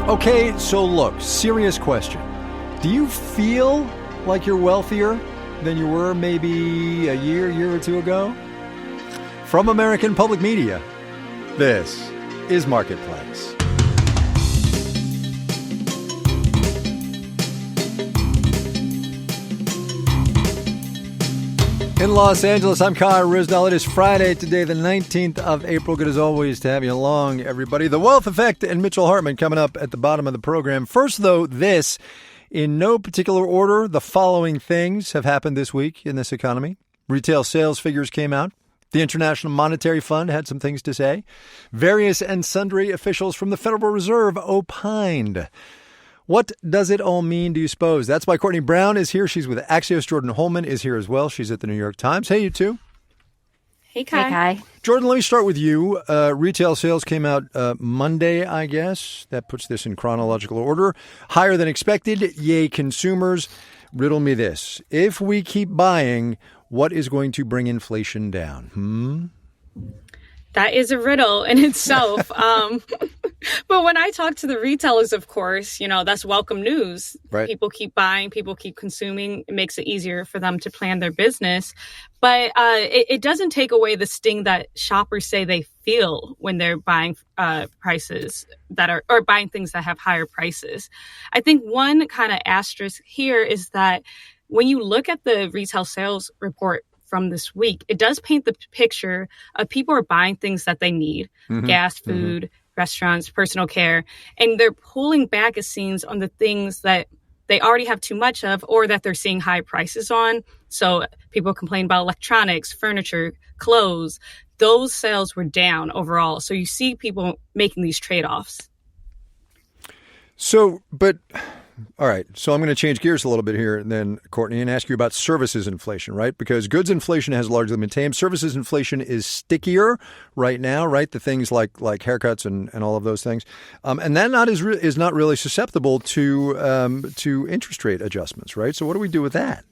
Okay, so look, serious question. Do you feel like you're wealthier than you were maybe a year or two ago? From American Public Media, this is Marketplace. In Los Angeles, I'm Kyle Rizdal. It is Friday today, the 19th of April. Good as always to have you along, everybody. The Wealth Effect and Mitchell Hartman coming up at the bottom of the program. First, though, this, in no particular order, the following things have happened this week in this economy. Retail sales figures came out. The International Monetary Fund had some things to say. Various and sundry officials from the Federal Reserve opined. What does it all mean, do you suppose? That's why Courtney Brown is here. She's with Axios. Jordan Holman is here as well. She's at the New York Times. Hey, you two. Hey, Kai. Hey, Kai. Jordan, let me start with you. Retail sales came out Monday, I guess. That puts this in chronological order. Higher than expected. Yay, consumers. Riddle me this. If we keep buying, what is going to bring inflation down? That is a riddle in itself. But when I talk to the retailers, of course, that's welcome news. Right. People keep buying, people keep consuming. It makes it easier for them to plan their business. But it doesn't take away the sting that shoppers say they feel when they're buying prices or buying things that have higher prices. I think one kind of asterisk here is that when you look at the retail sales report from this week, it does paint the picture of people are buying things that they need, gas, food, restaurants, personal care, and they're pulling back, it seems, on the things that they already have too much of or that they're seeing high prices on. So people complain about electronics, furniture, clothes. Those sales were down overall. So you see people making these trade-offs. All right. So I'm going to change gears a little bit here then, Courtney, and ask you about services inflation, right? Because goods inflation has largely been tamed. Services inflation is stickier right now, right? The things like haircuts and all of those things. And that is not really susceptible to interest rate adjustments, right? So what do we do with that?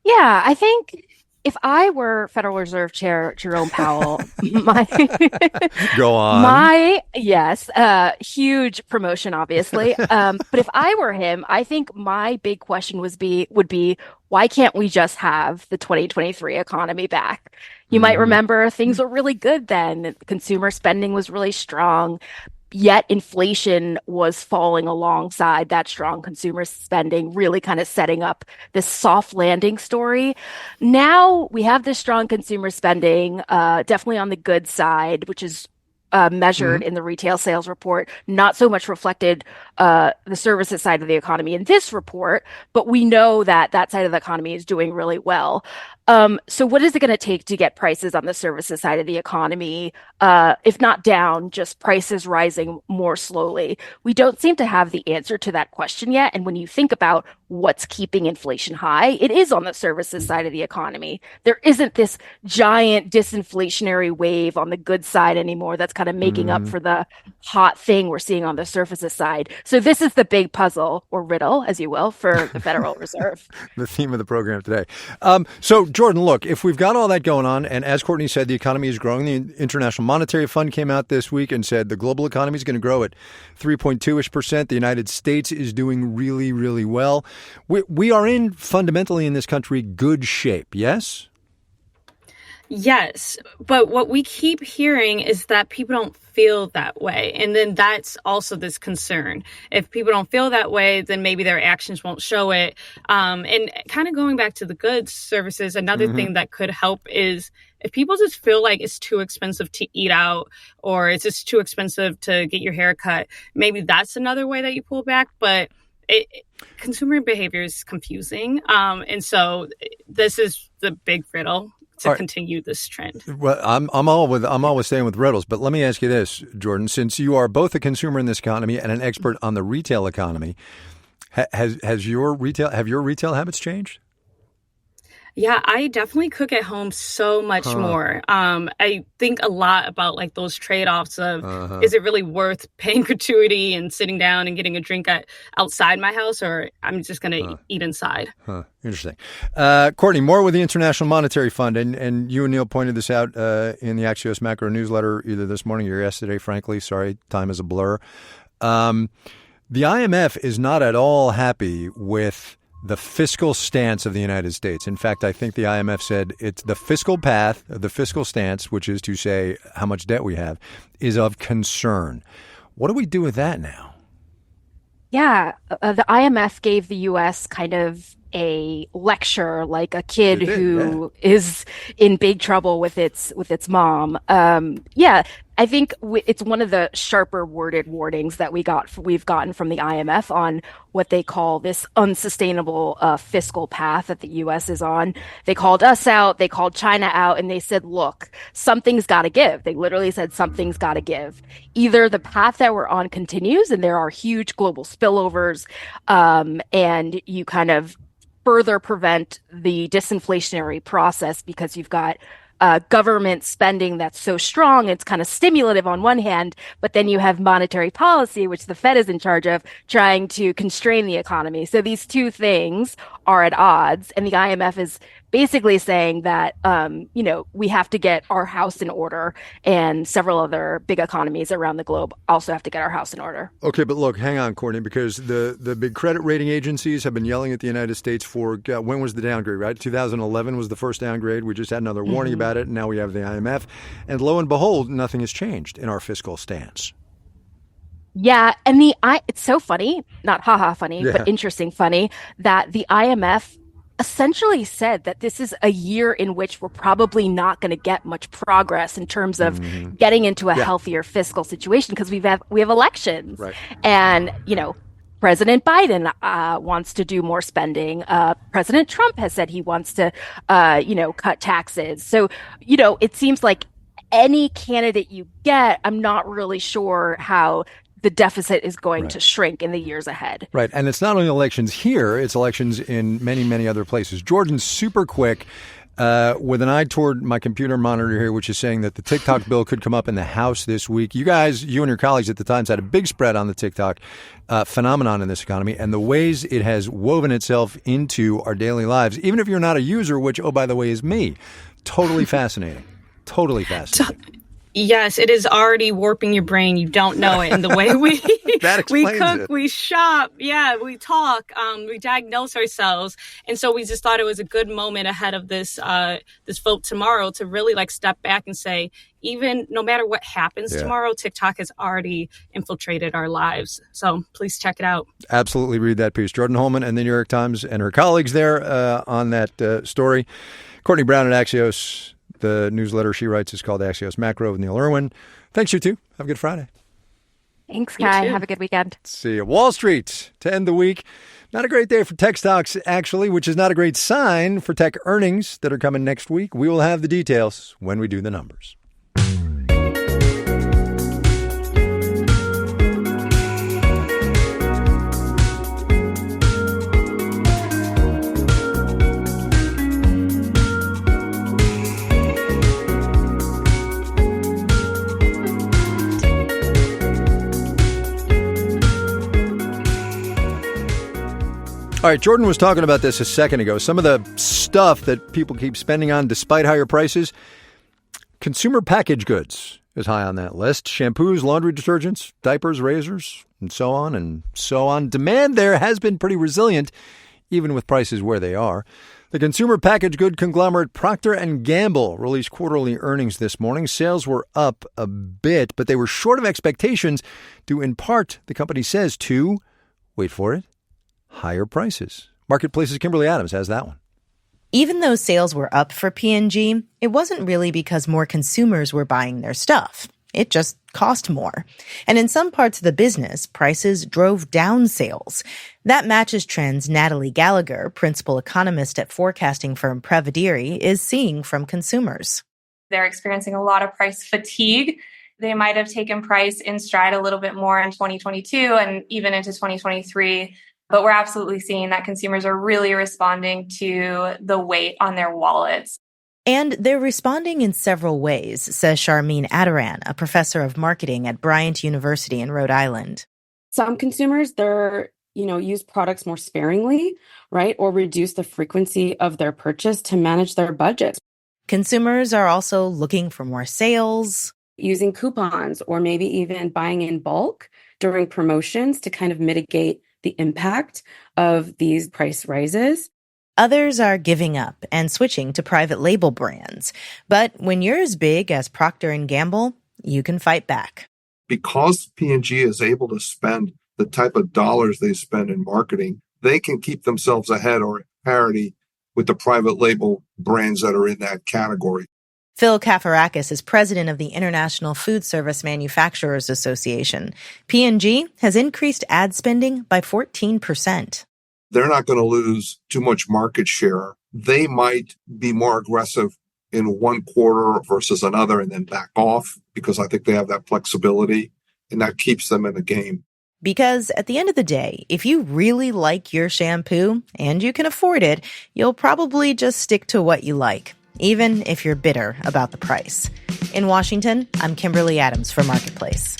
Yeah, I think if I were Federal Reserve Chair Jerome Powell, Go on. Huge promotion, obviously. But if I were him, I think my big question would be, why can't we just have the 2023 economy back? You might remember things were really good then. Consumer spending was really strong. Yet inflation was falling alongside that strong consumer spending, really kind of setting up this soft landing story. Now we have this strong consumer spending, definitely on the good side, which is measured in the retail sales report, not so much reflected the services side of the economy in this report, but we know that side of the economy is doing really well. So what is it going to take to get prices on the services side of the economy, if not down, just prices rising more slowly? We don't seem to have the answer to that question yet. And when you think about what's keeping inflation high, it is on the services side of the economy. There isn't this giant disinflationary wave on the goods side anymore that's kind of making up for the hot thing we're seeing on the services side. So this is the big puzzle, or riddle, as you will, for the Federal Reserve. The theme of the program today. So, Jordan, look, if we've got all that going on, and as Courtney said, the economy is growing. The International Monetary Fund came out this week and said the global economy is going to grow at 3.2-ish%. The United States is doing really, really well. We are fundamentally in this country, good shape, yes? Yes, but what we keep hearing is that people don't feel that way. And then that's also this concern. If people don't feel that way, then maybe their actions won't show it. And kind of going back to the goods services, another thing that could help is if people just feel like it's too expensive to eat out or it's just too expensive to get your hair cut, maybe that's another way that you pull back. But consumer behavior is confusing. And so this is the big riddle to continue this trend. Well, I'm always staying with riddles, but let me ask you this, Jordan, since you are both a consumer in this economy and an expert on the retail economy, have your retail habits changed? Yeah, I definitely cook at home so much more. I think a lot about like those trade-offs of is it really worth paying gratuity and sitting down and getting a drink outside my house, or I'm just going to eat inside. Interesting. Courtney, more with the International Monetary Fund, and you and Neil pointed this out in the Axios Macro newsletter either this morning or yesterday, frankly. Sorry, time is a blur. The IMF is not at all happy with the fiscal stance of the United States. In fact, I think the IMF said it's the fiscal path, the fiscal stance, which is to say how much debt we have, is of concern. What do we do with that now? Yeah, the IMF gave the US kind of a lecture, like a kid It did, who is in big trouble with its mom. Yeah, I think it's one of the sharper worded warnings that we've gotten from the IMF on what they call this unsustainable fiscal path that the US is on. They called us out, they called China out, and they said, look, something's got to give. They literally said something's got to give. Either the path that we're on continues and there are huge global spillovers, and you kind of further prevent the disinflationary process because you've got government spending that's so strong, it's kind of stimulative on one hand, but then you have monetary policy, which the Fed is in charge of, trying to constrain the economy. So these two things are at odds, and the IMF is basically saying that we have to get our house in order, and several other big economies around the globe also have to get our house in order. Okay, but look, hang on, Courtney, because the big credit rating agencies have been yelling at the United States for, when was the downgrade, right? 2011 was the first downgrade. We just had another warning about it, and now we have the IMF. And lo and behold, nothing has changed in our fiscal stance. Yeah, and it's so funny, not haha funny, but interesting funny, that the IMF essentially said that this is a year in which we're probably not going to get much progress in terms of getting into a healthier fiscal situation because we have elections. Right. And, President Biden wants to do more spending. President Trump has said he wants to, cut taxes. So, it seems like any candidate you get, I'm not really sure how the deficit is going to shrink in the years ahead. Right. And it's not only elections here, it's elections in many, many other places. Jordan, super quick, with an eye toward my computer monitor here, which is saying that the TikTok bill could come up in the House this week. You and your colleagues at the Times had a big spread on the TikTok phenomenon in this economy and the ways it has woven itself into our daily lives, even if you're not a user, which, oh, by the way, is me. Totally fascinating. Totally fascinating. Yes, it is already warping your brain. You don't know it. And the way we we cook, it. We shop, we talk, we diagnose ourselves. And so we just thought it was a good moment ahead of this vote tomorrow to really step back and say, even no matter what happens tomorrow, TikTok has already infiltrated our lives. So please check it out. Absolutely read that piece. Jordan Holman and the New York Times and her colleagues there on that story. Courtney Brown at Axios. The newsletter she writes is called Axios Macro with Neil Irwin. Thanks, you two. Have a good Friday. Thanks, Kai. Have a good weekend. See you. Wall Street to end the week. Not a great day for tech stocks, actually, which is not a great sign for tech earnings that are coming next week. We will have the details when we do the numbers. All right, Jordan was talking about this a second ago. Some of the stuff that people keep spending on despite higher prices. Consumer packaged goods is high on that list. Shampoos, laundry detergents, diapers, razors, and so on and so on. Demand there has been pretty resilient, even with prices where they are. The consumer packaged good conglomerate Procter & Gamble released quarterly earnings this morning. Sales were up a bit, but they were short of expectations due in part, the company says, to, wait for it, higher prices. Marketplace's Kimberly Adams has that one. Even though sales were up for P&G, it wasn't really because more consumers were buying their stuff. It just cost more. And in some parts of the business, prices drove down sales. That matches trends Natalie Gallagher, principal economist at forecasting firm Prevedere, is seeing from consumers. They're experiencing a lot of price fatigue. They might have taken price in stride a little bit more in 2022 and even into 2023. But we're absolutely seeing that consumers are really responding to the weight on their wallets. And they're responding in several ways, says Charmaine Adaran, a professor of marketing at Bryant University in Rhode Island. Some consumers, use products more sparingly, right? Or reduce the frequency of their purchase to manage their budgets. Consumers are also looking for more sales. using coupons or maybe even buying in bulk during promotions to kind of mitigate the impact of these price rises. Others are giving up and switching to private label brands. But when you're as big as Procter & Gamble, you can fight back. Because P&G is able to spend the type of dollars they spend in marketing, they can keep themselves ahead or at parity with the private label brands that are in that category. Phil Kafarakis is president of the International Food Service Manufacturers Association. P&G has increased ad spending by 14%. They're not going to lose too much market share. They might be more aggressive in one quarter versus another and then back off because I think they have that flexibility and that keeps them in the game. Because at the end of the day, if you really like your shampoo and you can afford it, you'll probably just stick to what you like, even if you're bitter about the price. In Washington, I'm Kimberly Adams for Marketplace.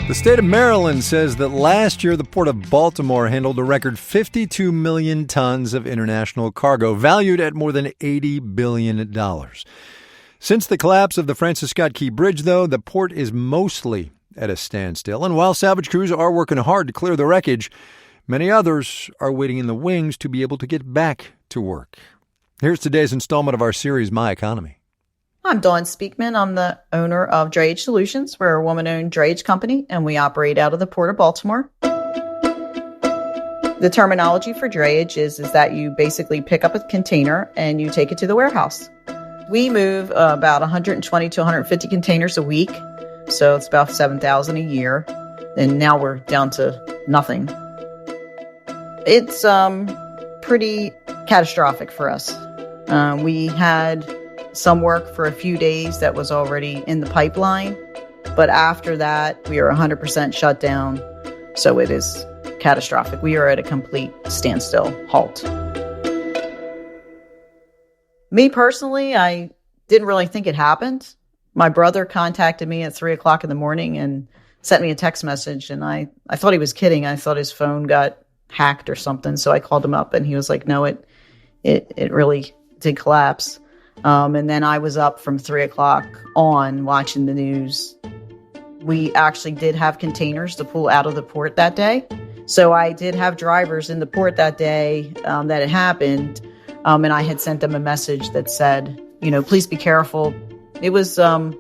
The state of Maryland says that last year the Port of Baltimore handled a record 52 million tons of international cargo, valued at more than $80 billion. Since the collapse of the Francis Scott Key Bridge, though, the port is mostly at a standstill. And while salvage crews are working hard to clear the wreckage, many others are waiting in the wings to be able to get back to work. Here's today's installment of our series, My Economy. I'm Dawn Speakman. I'm the owner of Drayage Solutions. We're a woman-owned drayage company, and we operate out of the Port of Baltimore. The terminology for drayage is that you basically pick up a container and you take it to the warehouse. We move about 120 to 150 containers a week, so it's about 7,000 a year, and now we're down to nothing. It's pretty catastrophic for us. We had some work for a few days that was already in the pipeline. But after that, we are 100% shut down. So it is catastrophic. We are at a complete standstill halt. Me personally, I didn't really think it happened. My brother contacted me at 3:00 in the morning and sent me a text message. And I thought he was kidding. I thought his phone got hacked or something. So I called him up and he was like, no, it really did collapse. And then I was up from 3:00 on watching the news. We actually did have containers to pull out of the port that day. So I did have drivers in the port that day that it happened. And I had sent them a message that said, please be careful. It was an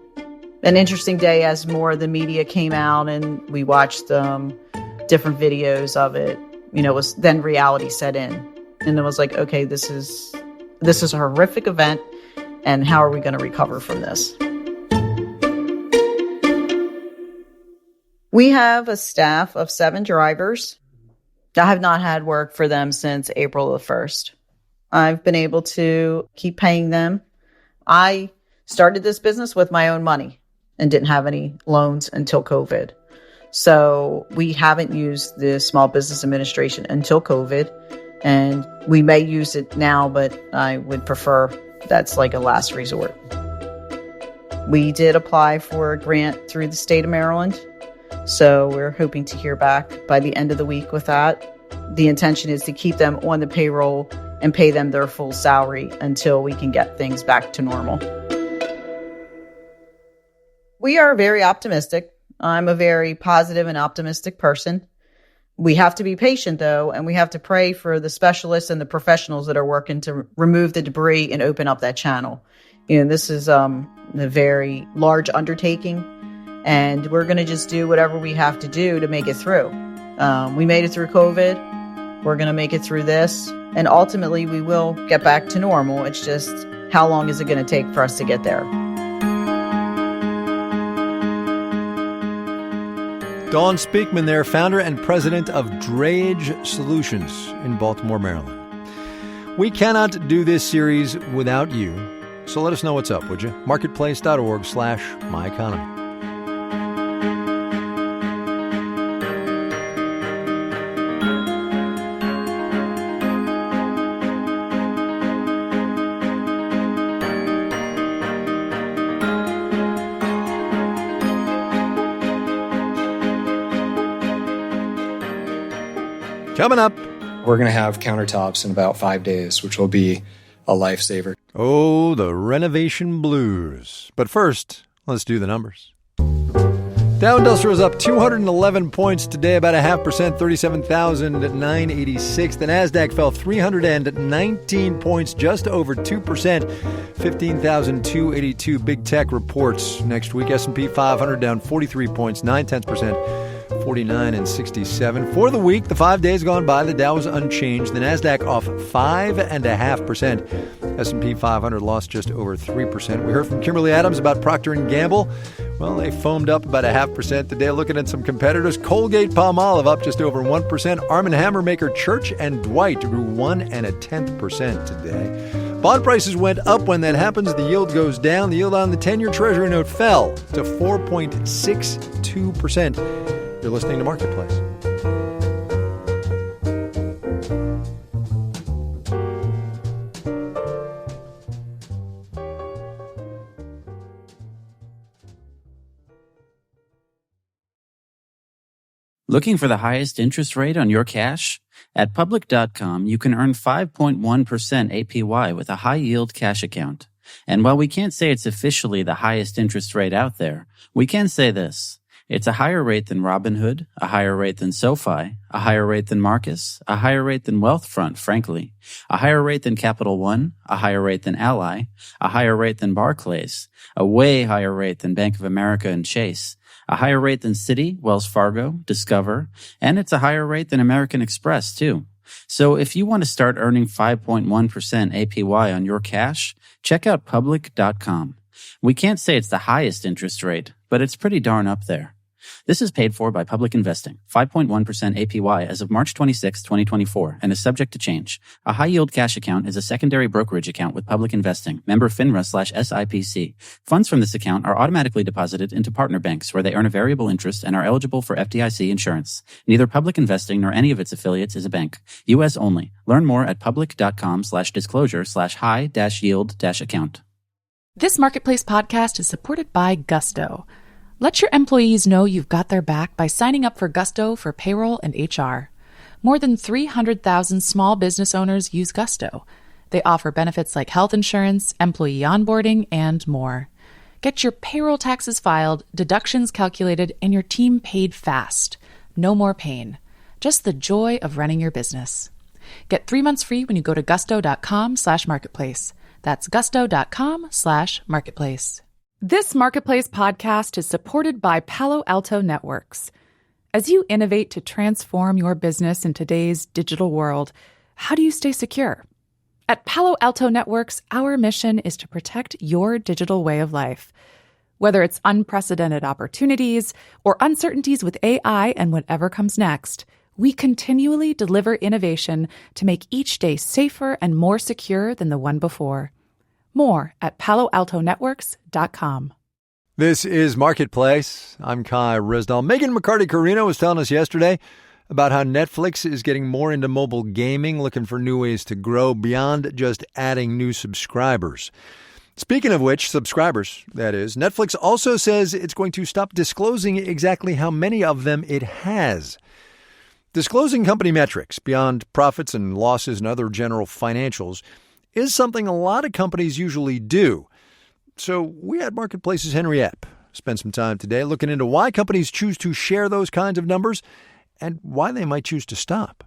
interesting day as more of the media came out and we watched different videos of it. Then reality set in. And it was like, okay, this is a horrific event. And how are we going to recover from this? We have a staff of 7 drivers. I have not had work for them since April the 1st. I've been able to keep paying them. I started this business with my own money and didn't have any loans until COVID. So we haven't used the Small Business Administration until COVID. And we may use it now, but I would prefer that's like a last resort. We did apply for a grant through the state of Maryland. So we're hoping to hear back by the end of the week with that. The intention is to keep them on the payroll and pay them their full salary until we can get things back to normal. We are very optimistic. I'm a very positive and optimistic person. We have to be patient, though, and we have to pray for the specialists and the professionals that are working to remove the debris and open up that channel. This is a very large undertaking, and we're going to just do whatever we have to do to make it through. We made it through COVID. We're going to make it through this, and ultimately we will get back to normal. It's just how long is it going to take for us to get there? Dawn Speakman there, founder and president of Drayage Solutions in Baltimore, Maryland. We cannot do this series without you, so let us know what's up, would you? Marketplace.org/myeconomy. Coming up. We're going to have countertops in about 5 days, which will be a lifesaver. Oh, the renovation blues. But first, let's do the numbers. Dow Industrial is up 211 points today, about 0.5%, 37,986. The NASDAQ fell 319 points, just over 2%, 15,282. Big tech reports next week. S&P 500 down 43 points, 0.9%, 49 and 67. For the week, the 5 days gone by, the Dow was unchanged. The NASDAQ off 5.5%. S&P 500 lost just over 3%. We heard from Kimberly Adams about Procter & Gamble. Well, they foamed up about 0.5% today. Looking at some competitors, Colgate-Palmolive up just over 1%. Arm & Hammer maker Church & Dwight grew 1.1% today. Bond prices went up. When that happens, the yield goes down. The yield on the 10-year Treasury note fell to 4.62%. You're listening to Marketplace. Looking for the highest interest rate on your cash? At Public.com, you can earn 5.1% APY with a high-yield cash account. And while we can't say it's officially the highest interest rate out there, we can say this. It's a higher rate than Robinhood, a higher rate than SoFi, a higher rate than Marcus, a higher rate than Wealthfront, frankly, a higher rate than Capital One, a higher rate than Ally, a higher rate than Barclays, a way higher rate than Bank of America and Chase, a higher rate than Citi, Wells Fargo, Discover, and it's a higher rate than American Express, too. So if you want to start earning 5.1% APY on your cash, check out Public.com. We can't say it's the highest interest rate, but it's pretty darn up there. This is paid for by Public Investing, 5.1% APY as of March 26, 2024, and is subject to change. A high-yield cash account is a secondary brokerage account with Public Investing, member FINRA/SIPC. Funds from this account are automatically deposited into partner banks where they earn a variable interest and are eligible for FDIC insurance. Neither Public Investing nor any of its affiliates is a bank. U.S. only. Learn more at public.com/disclosure/high-yield-account. This Marketplace podcast is supported by Gusto. Let your employees know you've got their back by signing up for Gusto for payroll and HR. More than 300,000 small business owners use Gusto. They offer benefits like health insurance, employee onboarding, and more. Get your payroll taxes filed, deductions calculated, and your team paid fast. No more pain. Just the joy of running your business. Get 3 months free when you go to gusto.com/marketplace. That's gusto.com/marketplace. This Marketplace podcast is supported by Palo Alto Networks. As you innovate to transform your business in today's digital world, how do you stay secure? At Palo Alto Networks, our mission is to protect your digital way of life. Whether it's unprecedented opportunities or uncertainties with AI and whatever comes next, we continually deliver innovation to make each day safer and more secure than the one before. More at paloaltonetworks.com. This is Marketplace. I'm Kai Risdall. Megan McCarty-Carino was telling us yesterday about how Netflix is getting more into mobile gaming, looking for new ways to grow beyond just adding new subscribers. Speaking of which, subscribers, that is, Netflix also says it's going to stop disclosing exactly how many of them it has. Disclosing company metrics beyond profits and losses and other general financials is something a lot of companies usually do. So we had Marketplace's Henry Epp spend some time today looking into why companies choose to share those kinds of numbers and why they might choose to stop.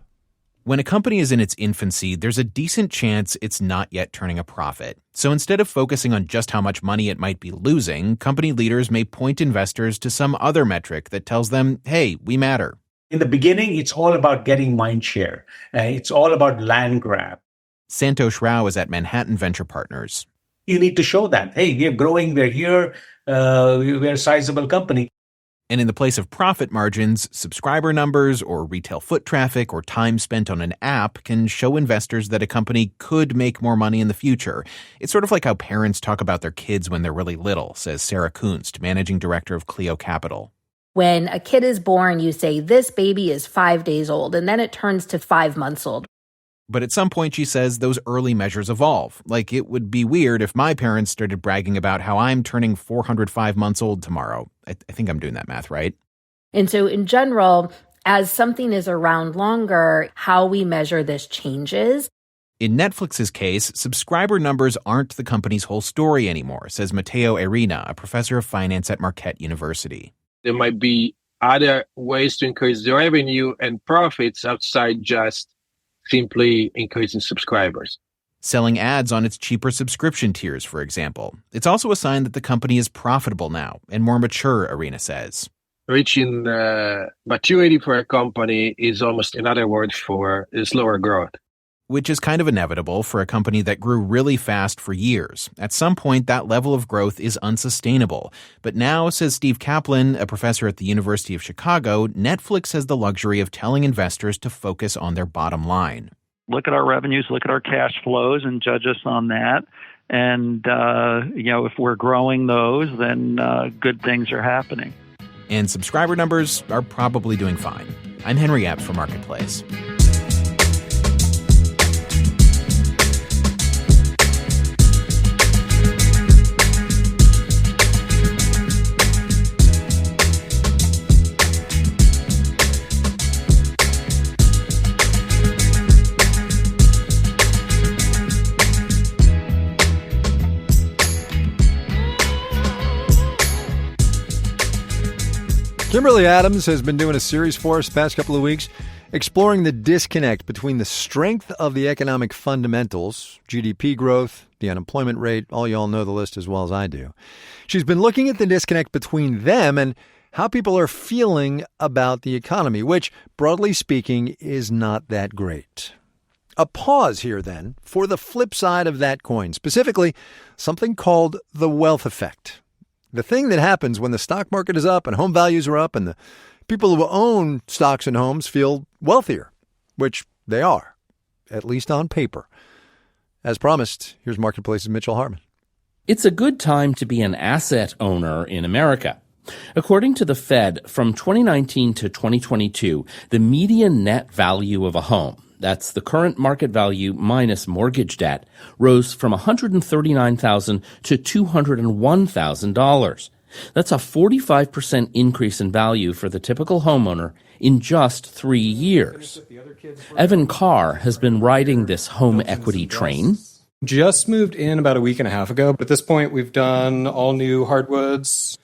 When a company is in its infancy, there's a decent chance it's not yet turning a profit. So instead of focusing on just how much money it might be losing, company leaders may point investors to some other metric that tells them, hey, we matter. In the beginning, it's all about getting mind share. It's all about land grab. Santosh Rao is at Manhattan Venture Partners. You need to show that, hey, we're growing, we're here, we're a sizable company. And in the place of profit margins, subscriber numbers or retail foot traffic or time spent on an app can show investors that a company could make more money in the future. It's sort of like how parents talk about their kids when they're really little, says Sarah Kunst, managing director of Clio Capital. When a kid is born, you say, this baby is 5 days old, and then it turns to 5 months old. But at some point, she says, those early measures evolve. Like, it would be weird if my parents started bragging about how I'm turning 405 months old tomorrow. I think I'm doing that math right. And so in general, as something is around longer, how we measure this changes. In Netflix's case, subscriber numbers aren't the company's whole story anymore, says Matteo Arena, a professor of finance at Marquette University. There might be other ways to increase the revenue and profits outside just simply increasing subscribers. Selling ads on its cheaper subscription tiers, for example. It's also a sign that the company is profitable now and more mature, Arena says. Reaching maturity for a company is almost another word for slower growth. Which is kind of inevitable for a company that grew really fast for years. At some point, that level of growth is unsustainable. But now, says Steve Kaplan, a professor at the University of Chicago, Netflix has the luxury of telling investors to focus on their bottom line. Look at our revenues, look at our cash flows, and judge us on that. And, if we're growing those, then good things are happening. And subscriber numbers are probably doing fine. I'm Henry Epp for Marketplace. Kimberly Adams has been doing a series for us the past couple of weeks, exploring the disconnect between the strength of the economic fundamentals, GDP growth, the unemployment rate, all y'all know the list as well as I do. She's been looking at the disconnect between them and how people are feeling about the economy, which, broadly speaking, is not that great. A pause here, then, for the flip side of that coin, specifically something called the wealth effect. The thing that happens when the stock market is up and home values are up and the people who own stocks and homes feel wealthier, which they are, at least on paper. As promised, here's Marketplace's Mitchell Hartman. It's a good time to be an asset owner in America. According to the Fed, from 2019 to 2022, the median net value of a home, that's the current market value minus mortgage debt, rose from $139,000 to $201,000. That's a 45% increase in value for the typical homeowner in just 3 years. Evan Carr has been riding this home equity train. Just moved in about a week and a half ago. At this point, we've done all new hardwoods.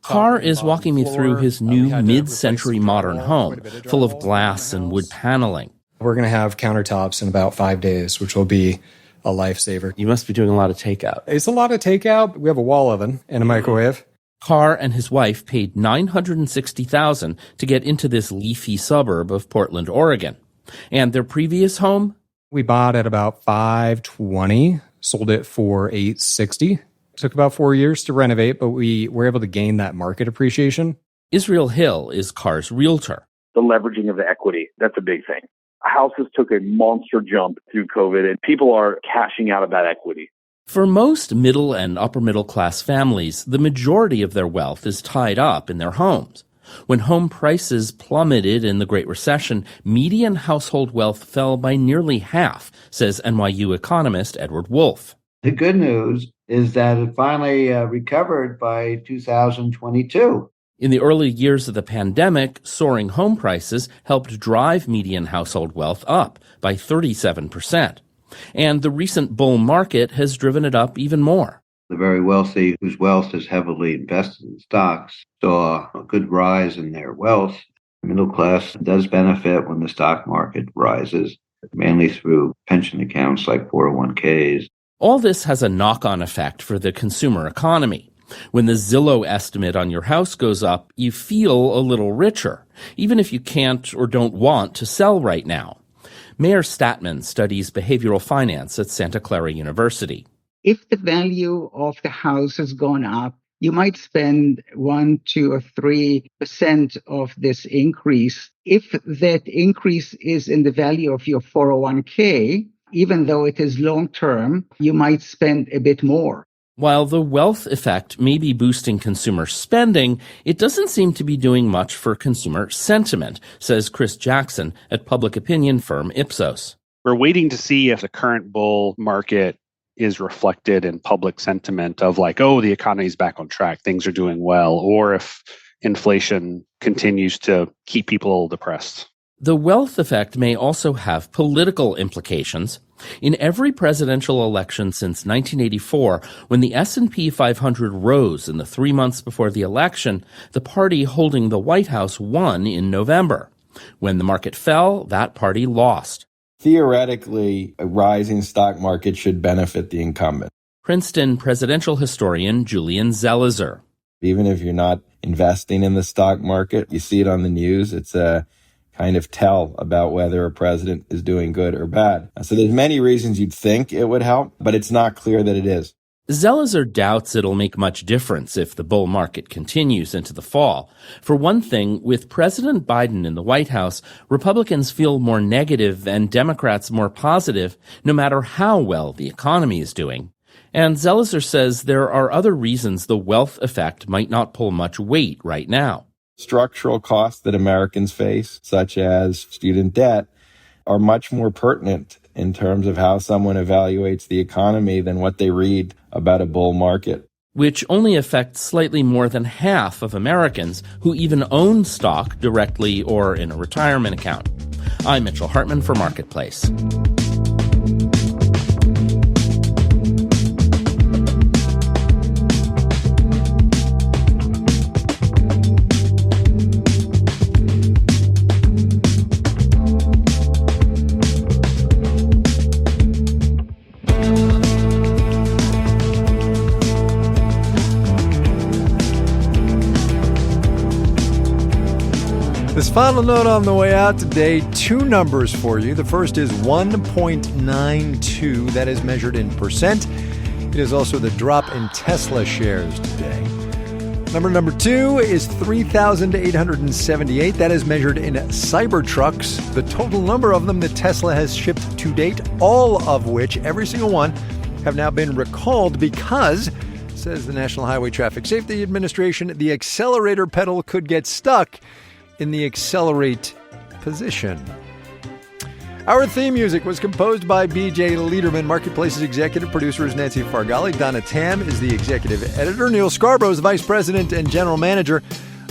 Carr is walking me through his new mid-century modern home, full of glass and wood paneling. We're going to have countertops in about 5 days, which will be a lifesaver. You must be doing a lot of takeout. It's a lot of takeout. We have a wall oven and a microwave. Carr and his wife paid $960,000 to get into this leafy suburb of Portland, Oregon. And their previous home? We bought at about $520, sold it for $860. Took about 4 years to renovate, but we were able to gain that market appreciation. Israel Hill is Carr's realtor. The leveraging of the equity, that's a big thing. Houses took a monster jump through COVID, and people are cashing out of that equity. For most middle and upper middle class families, the majority of their wealth is tied up in their homes. When home prices plummeted in the Great Recession, median household wealth fell by nearly half, says NYU economist Edward Wolf. The good news is that it finally recovered by 2022. In the early years of the pandemic, soaring home prices helped drive median household wealth up by 37%. And the recent bull market has driven it up even more. The very wealthy, whose wealth is heavily invested in stocks, saw a good rise in their wealth. The middle class does benefit when the stock market rises, mainly through pension accounts like 401ks. All this has a knock-on effect for the consumer economy. When the Zillow estimate on your house goes up, you feel a little richer, even if you can't or don't want to sell right now. Mayor Statman studies behavioral finance at Santa Clara University. If the value of the house has gone up, you might spend 1, 2, or 3% of this increase. If that increase is in the value of your 401k, even though it is long-term, you might spend a bit more. While the wealth effect may be boosting consumer spending, it doesn't seem to be doing much for consumer sentiment, says Chris Jackson at public opinion firm Ipsos. We're waiting to see if the current bull market is reflected in public sentiment of like, oh, the economy's back on track, things are doing well, or if inflation continues to keep people depressed. The wealth effect may also have political implications. In every presidential election since 1984, when the S&P 500 rose in the 3 months before the election, the party holding the White House won in November. When the market fell, that party lost. Theoretically, a rising stock market should benefit the incumbent. Princeton presidential historian Julian Zelizer. Even if you're not investing in the stock market, you see it on the news, it's a kind of tell about whether a president is doing good or bad. So there's many reasons you'd think it would help, but it's not clear that it is. Zelizer doubts it'll make much difference if the bull market continues into the fall. For one thing, with President Biden in the White House, Republicans feel more negative and Democrats more positive, no matter how well the economy is doing. And Zelizer says there are other reasons the wealth effect might not pull much weight right now. Structural costs that Americans face, such as student debt, are much more pertinent in terms of how someone evaluates the economy than what they read about a bull market. Which only affects slightly more than half of Americans who even own stock directly or in a retirement account. I'm Mitchell Hartman for Marketplace. This final note on the way out today, two numbers for you. The first is 1.92. That is measured in percent. It is also the drop in Tesla shares today. Number two is 3,878. That is measured in Cybertrucks. The total number of them that Tesla has shipped to date, all of which, every single one, have now been recalled because, says the National Highway Traffic Safety Administration, the accelerator pedal could get stuck in the accelerate position. Our theme music was composed by B.J. Liederman. Marketplace's executive producer is Nancy Fargali. Donna Tam is the executive editor. Neil Scarborough is vice president and general manager.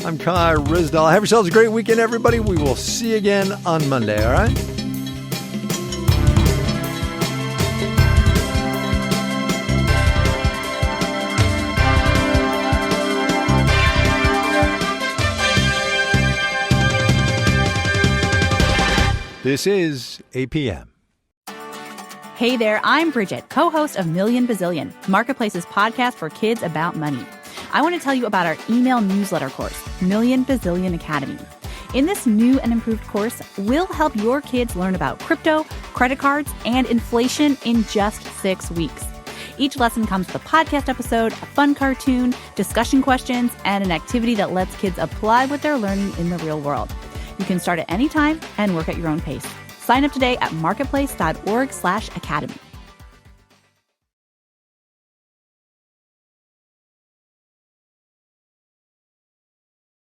I'm Kai Ryssdal. Have yourselves a great weekend, everybody. We will see you again on Monday, all right? This is APM. Hey there, I'm Bridget, co-host of Million Bazillion, Marketplace's podcast for kids about money. I want to tell you about our email newsletter course, Million Bazillion Academy. In this new and improved course, we'll help your kids learn about crypto, credit cards, and inflation in just 6 weeks. Each lesson comes with a podcast episode, a fun cartoon, discussion questions, and an activity that lets kids apply what they're learning in the real world. You can start at any time and work at your own pace. Sign up today at marketplace.org/academy.